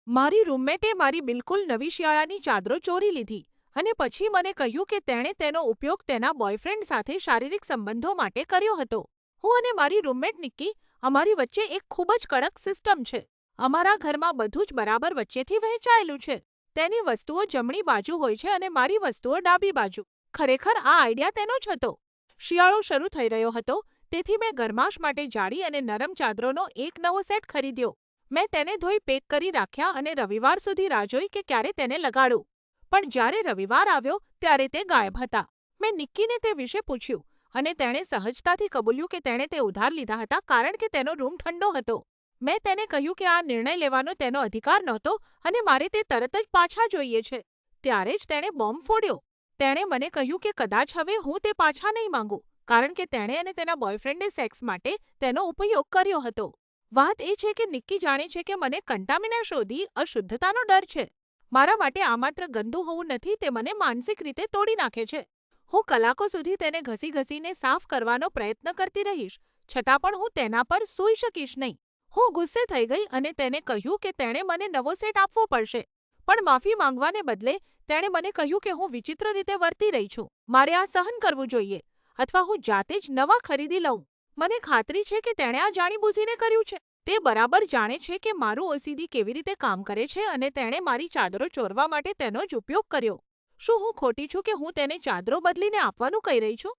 મારી રૂમમેટે મારી બિલકુલ નવી શિયાળાની ચાદરો ચોરી લીધી અને પછી મને કહ્યું કે તેણે તેનો ઉપયોગ તેના બોયફ્રેન્ડ સાથે શારીરિક સંબંધો માટે કર્યો હતો. હું અને મારી રૂમમેટ નિક્કી, અમારી વચ્ચે એક ખૂબ જ કડક સિસ્ટમ છે. અમારા ઘરમાં બધું જ બરાબર વચ્ચેથી વહેંચાયેલું છે. તેની વસ્તુઓ જમણી બાજુ હોય છે અને મારી વસ્તુઓ ડાબી બાજુ. ખરેખર આ આઈડિયા તેનો જ હતો. શિયાળો શરૂ થઈ રહ્યો હતો, તેથી મેં ગરમાશ માટે જાડી અને નરમ ચાદરોનો એક નવો સેટ ખરીદ્યો. મેં તેને ધોઈ પેક કરી રાખ્યા અને રવિવાર સુધી રાહ જોઈ કે ક્યારે તેને લગાડું. પણ જ્યારે રવિવાર આવ્યો ત્યારે તે ગાયબ હતા. મેં નિક્કીને તે વિશે પૂછ્યું અને તેણે સહજતાથી કબૂલ્યું કે તેણે તે ઉધાર લીધા હતા કારણ કે તેનો રૂમ ઠંડો હતો. મેં તેને કહ્યું કે આ નિર્ણય લેવાનો તેનો અધિકાર નહોતો અને મારે તે તરત જ પાછા જોઈએ છે. ત્યારે જ તેણે બોમ્બ ફોડ્યો. તેણે મને કહ્યું કે કદાચ હવે હું તે પાછા નહીં માંગુ કારણ કે તેણે અને તેના બોયફ્રેન્ડે સેક્સ માટે તેનો ઉપયોગ કર્યો હતો. વાત એ છે કે નિક્કી જાણે છે કે મને કન્ટામિનેશનથી અશુદ્ધતાનો ડર છે. મારા માટે આ માત્ર ગંદુ હોવું નથી, તે મને માનસિક રીતે તોડી નાખે છે. હું કલાકો સુધી તેને ઘસી ઘસીને સાફ કરવાનો પ્રયત્ન કરતી રહીશ, છતાં પણ હું તેના પર સૂઈ શકીશ નહીં. હું ગુસ્સે થઈ ગઈ અને તેને કહ્યું કે તેણે મને નવો સેટ આપવો પડશે. પણ માફી માંગવાને બદલે તેણે મને કહ્યું કે હું વિચિત્ર રીતે વર્તી રહી છું. મારે આ સહન કરવું જોઈએ અથવા હું જાતે જ નવા ખરીદી લઉં. મને ખાતરી છે કે તેણે આ જાણીબૂજીને કર્યું છે. તે બરાબર જાણે છે કે મારું ઓસીડી કેવી રીતે કામ કરે છે અને તેણે મારી ચાદરો ચોરવા માટે તેનો જ ઉપયોગ કર્યો. શું હું ખોટી છું કે હું તેને ચાદરો બદલીને આપવાનું કહી રહી છું?